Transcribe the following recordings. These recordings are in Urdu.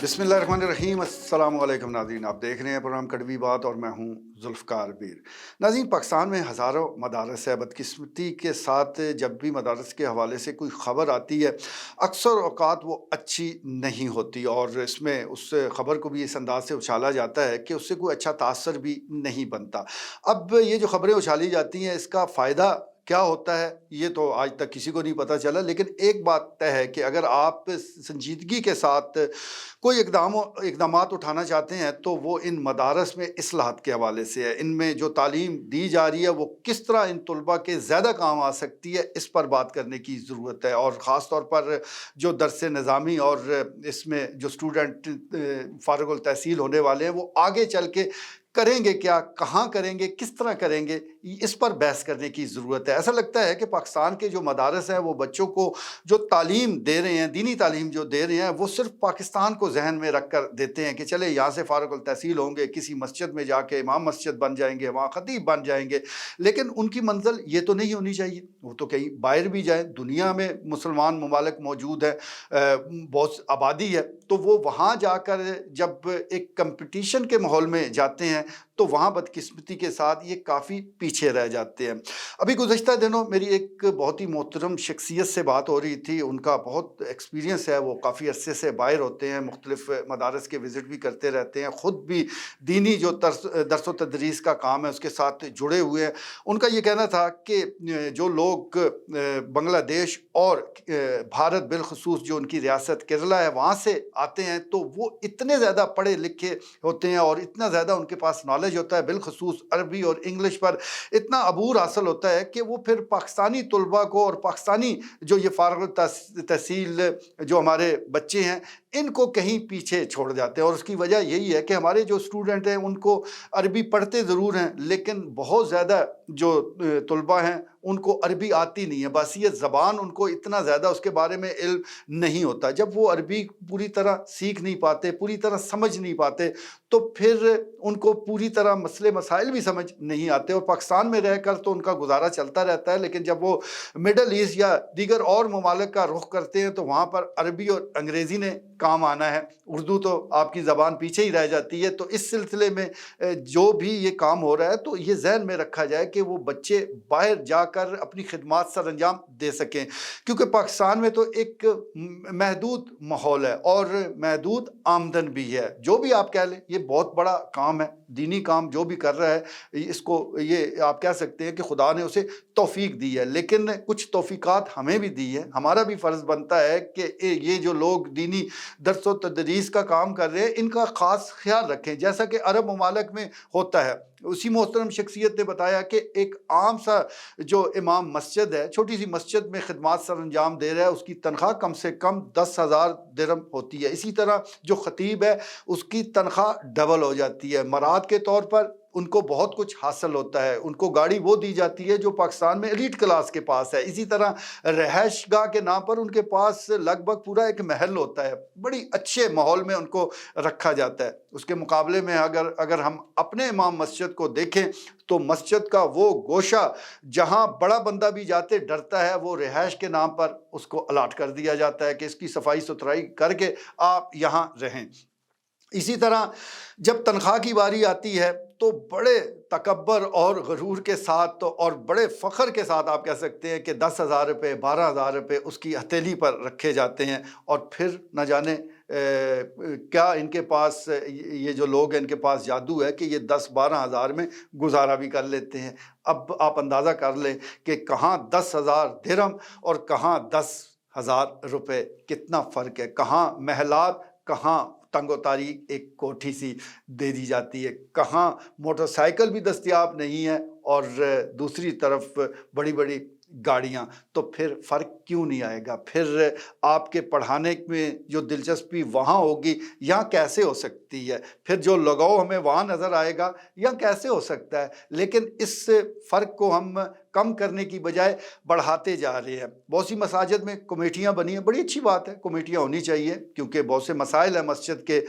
بسم اللہ الرحمن الرحیم۔ السلام علیکم ناظرین، آپ دیکھ رہے ہیں پروگرام کڑوی بات اور میں ہوں ذوالفقار بیر۔ ناظرین، پاکستان میں ہزاروں مدارس ہے۔ بدقسمتی کے ساتھ جب بھی مدارس کے حوالے سے کوئی خبر آتی ہے اکثر اوقات وہ اچھی نہیں ہوتی، اور اس خبر کو بھی اس انداز سے اچھالا جاتا ہے کہ اس سے کوئی اچھا تاثر بھی نہیں بنتا۔ اب یہ جو خبریں اچھالی جاتی ہیں اس کا فائدہ کیا ہوتا ہے یہ تو آج تک کسی کو نہیں پتہ چلا، لیکن ایک بات طے ہے کہ اگر آپ سنجیدگی کے ساتھ کوئی اقدامات اٹھانا چاہتے ہیں تو وہ ان مدارس میں اصلاحات کے حوالے سے ہے۔ ان میں جو تعلیم دی جا رہی ہے وہ کس طرح ان طلباء کے زیادہ کام آ سکتی ہے، اس پر بات کرنے کی ضرورت ہے، اور خاص طور پر جو درس نظامی اور اس میں جو اسٹوڈنٹ فارغ التحصیل ہونے والے ہیں وہ آگے چل کے کریں گے کیا، کہاں کریں گے، کس طرح کریں گے، اس پر بحث کرنے کی ضرورت ہے۔ ایسا لگتا ہے کہ پاکستان کے جو مدارس ہیں وہ بچوں کو جو تعلیم دے رہے ہیں، دینی تعلیم جو دے رہے ہیں، وہ صرف پاکستان کو ذہن میں رکھ کر دیتے ہیں کہ چلے یہاں سے فارغ التحصیل ہوں گے، کسی مسجد میں جا کے امام مسجد بن جائیں گے، وہاں خطیب بن جائیں گے، لیکن ان کی منزل یہ تو نہیں ہونی چاہیے۔ وہ تو کہیں باہر بھی جائیں، دنیا میں مسلمان ممالک موجود ہیں، بہت آبادی ہے، تو وہ وہاں جا کر جب ایک کمپٹیشن کے ماحول میں جاتے ہیں تو وہاں بدقسمتی کے ساتھ یہ کافی پیچھے رہ جاتے ہیں۔ ابھی گزشتہ دنوں میری ایک بہت ہی محترم شخصیت سے بات ہو رہی تھی، ان کا بہت ایکسپیرینس ہے، وہ کافی عرصے سے باہر ہوتے ہیں، مختلف مدارس کے وزٹ بھی کرتے رہتے ہیں، خود بھی دینی جو درس و تدریس کا کام ہے اس کے ساتھ جڑے ہوئے ہیں۔ ان کا یہ کہنا تھا کہ جو لوگ بنگلہ دیش اور بھارت بالخصوص جو ان کی ریاست کیرلا ہے وہاں سے آتے ہیں تو وہ اتنے زیادہ پڑھے لکھے ہوتے ہیں اور اتنا زیادہ ان کے پاس نالج ہوتا ہے، بالخصوص عربی اور انگلش پر اتنا عبور حاصل ہوتا ہے کہ وہ پھر پاکستانی طلباء کو اور پاکستانی جو یہ فارغ تحصیل جو ہمارے بچے ہیں ان کو کہیں پیچھے چھوڑ جاتے ہیں۔ اور اس کی وجہ یہی ہے کہ ہمارے جو اسٹوڈنٹ ہیں ان کو عربی پڑھتے ضرور ہیں، لیکن بہت زیادہ جو طلباء ہیں ان کو عربی آتی نہیں ہے، بس یہ زبان ان کو اتنا زیادہ اس کے بارے میں علم نہیں ہوتا۔ جب وہ عربی پوری طرح سیکھ نہیں پاتے، پوری طرح سمجھ نہیں پاتے، تو پھر ان کو پوری طرح مسئلے مسائل بھی سمجھ نہیں آتے، اور پاکستان میں رہ کر تو ان کا گزارا چلتا رہتا ہے، لیکن جب وہ مڈل ایسٹ یا دیگر اور ممالک کا رخ کرتے ہیں تو وہاں پر عربی اور انگریزی نے کام آنا ہے، اردو تو آپ کی زبان پیچھے ہی رہ جاتی ہے۔ تو اس سلسلے میں جو بھی یہ کام ہو رہا ہے تو یہ ذہن میں رکھا جائے کہ وہ بچے باہر جا کر اپنی خدمات سر انجام دے سکیں، کیونکہ پاکستان میں تو ایک محدود ماحول ہے اور محدود آمدن بھی ہے۔ جو بھی آپ کہہ لیں یہ بہت بڑا کام ہے، دینی کام جو بھی کر رہا ہے اس کو یہ آپ کہہ سکتے ہیں کہ خدا نے اسے توفیق دی ہے، لیکن کچھ توفیقات ہمیں بھی دی ہے۔ ہمارا بھی فرض بنتا ہے کہ یہ جو لوگ دینی درس و تدریس کا کام کر رہے ہیں ان کا خاص خیال رکھیں، جیسا کہ عرب ممالک میں ہوتا ہے۔ اسی محترم شخصیت نے بتایا کہ ایک عام سا جو امام مسجد ہے، چھوٹی سی مسجد میں خدمات سر انجام دے رہا ہے، اس کی تنخواہ کم سے کم 10,000 درہم ہوتی ہے۔ اسی طرح جو خطیب ہے اس کی تنخواہ ڈبل ہو جاتی ہے۔ مراد کے طور پر ان کو بہت کچھ حاصل ہوتا ہے، ان کو گاڑی وہ دی جاتی ہے جو پاکستان میں ایلیٹ کلاس کے پاس ہے۔ اسی طرح رہائش گاہ کے نام پر ان کے پاس لگ بھگ پورا ایک محل ہوتا ہے، بڑی اچھے ماحول میں ان کو رکھا جاتا ہے۔ اس کے مقابلے میں اگر ہم اپنے امام مسجد کو دیکھیں تو مسجد کا وہ گوشہ جہاں بڑا بندہ بھی جاتے ڈرتا ہے، وہ رہائش کے نام پر اس کو الاٹ کر دیا جاتا ہے کہ اس کی صفائی ستھرائی کر کے آپ یہاں رہیں۔ اسی طرح جب تنخواہ کی باری آتی ہے تو بڑے تکبر اور غرور کے ساتھ اور بڑے فخر کے ساتھ آپ کہہ سکتے ہیں کہ 10,000 روپے 12,000 روپے اس کی ہتھیلی پر رکھے جاتے ہیں، اور پھر نہ جانے کیا ان کے پاس یہ جو لوگ ہیں ان کے پاس جادو ہے کہ یہ 10-12 ہزار میں گزارا بھی کر لیتے ہیں۔ اب آپ اندازہ کر لیں کہ کہاں 10,000 درہم اور کہاں 10,000 روپے، کتنا فرق ہے۔ کہاں محلات، کہاں تنگ و تاریک ایک کوٹھی سی دے دی جاتی ہے، کہاں موٹر سائیکل بھی دستیاب نہیں ہے اور دوسری طرف بڑی بڑی گاڑیاں۔ تو پھر فرق کیوں نہیں آئے گا؟ پھر آپ کے پڑھانے میں جو دلچسپی وہاں ہوگی یہاں کیسے ہو سکتی ہے؟ پھر جو لگاؤ ہمیں وہاں نظر آئے گا یہاں کیسے ہو سکتا ہے؟ لیکن اس فرق کو ہم کم کرنے کی بجائے بڑھاتے جا رہے ہیں۔ بہت سی مساجد میں کمیٹیاں بنی ہیں، بڑی اچھی بات ہے، کمیٹیاں ہونی چاہیے، کیونکہ بہت سے مسائل ہیں مسجد کے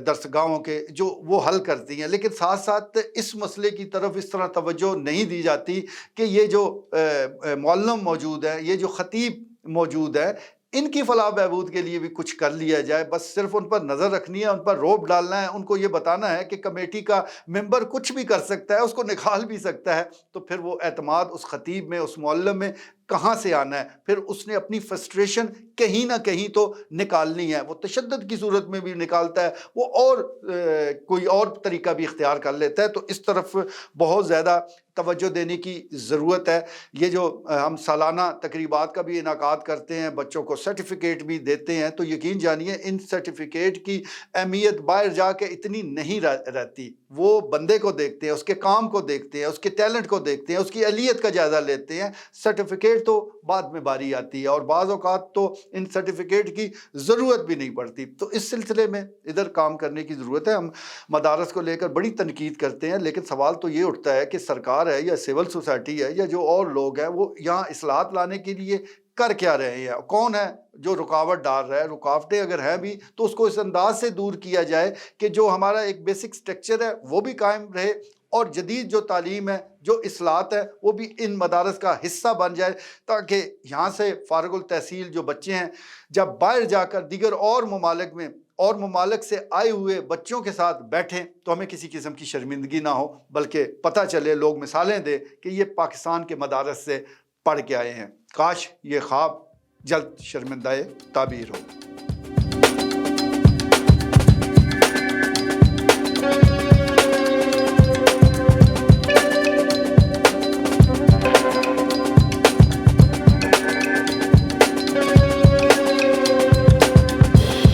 درسگاہوں کے جو وہ حل کرتی ہیں، لیکن ساتھ ساتھ اس مسئلے کی طرف اس طرح توجہ نہیں دی جاتی کہ یہ جو معلم موجود ہے، یہ جو خطیب موجود ہے، ان کی فلاح بہبود کے لیے بھی کچھ کر لیا جائے، بس صرف ان پر نظر رکھنی ہے، ان پر روب ڈالنا ہے، ان کو یہ بتانا ہے کہ کمیٹی کا ممبر کچھ بھی کر سکتا ہے، اس کو نکال بھی سکتا ہے، تو پھر وہ اعتماد اس خطیب میں، اس معلم میں کہاں سے آنا ہے؟ پھر اس نے اپنی فرسٹریشن کہیں نہ کہیں تو نکالنی ہے، وہ تشدد کی صورت میں بھی نکالتا ہے، وہ اور کوئی اور طریقہ بھی اختیار کر لیتا ہے، تو اس طرف بہت زیادہ توجہ دینے کی ضرورت ہے۔ یہ جو ہم سالانہ تقریبات کا بھی انعقاد کرتے ہیں، بچوں کو سرٹیفکیٹ بھی دیتے ہیں، تو یقین جانیے ان سرٹیفکیٹ کی اہمیت باہر جا کے اتنی نہیں رہتی، وہ بندے کو دیکھتے ہیں، اس کے کام کو دیکھتے ہیں، اس کے ٹیلنٹ کو دیکھتے ہیں، اس کی اہلیت کا جائزہ لیتے ہیں، سرٹیفکیٹ تو بعد میں باری آتی ہے، اور بعض اوقات تو ان سرٹیفکیٹ کی ضرورت بھی نہیں پڑتی۔ تو اس سلسلے میں ادھر کام کرنے کی ضرورت ہے۔ ہم مدارس کو لے کر بڑی تنقید کرتے ہیں، لیکن سوال تو یہ اٹھتا ہے کہ سرکار ہے یا سول سوسائٹی ہے یا جو اور لوگ ہیں، وہ یہاں اصلاحات لانے کے لیے کر کیا رہے ہیں؟ کون ہے جو رکاوٹ ڈال رہا ہے؟ رکاوٹیں اگر ہیں بھی تو اس کو اس انداز سے دور کیا جائے کہ جو ہمارا ایک بیسک سٹرکچر ہے وہ بھی قائم رہے، اور جدید جو تعلیم ہے، جو اصلاحات ہے، وہ بھی ان مدارس کا حصہ بن جائے، تاکہ یہاں سے فارغ التحصیل جو بچے ہیں جب باہر جا کر دیگر اور ممالک میں اور ممالک سے آئے ہوئے بچوں کے ساتھ بیٹھیں تو ہمیں کسی قسم کی شرمندگی نہ ہو، بلکہ پتہ چلے، لوگ مثالیں دیں کہ یہ پاکستان کے مدارس سے پڑھ کے آئے ہیں۔ کاش یہ خواب جلد شرمندہ تعبیر ہو۔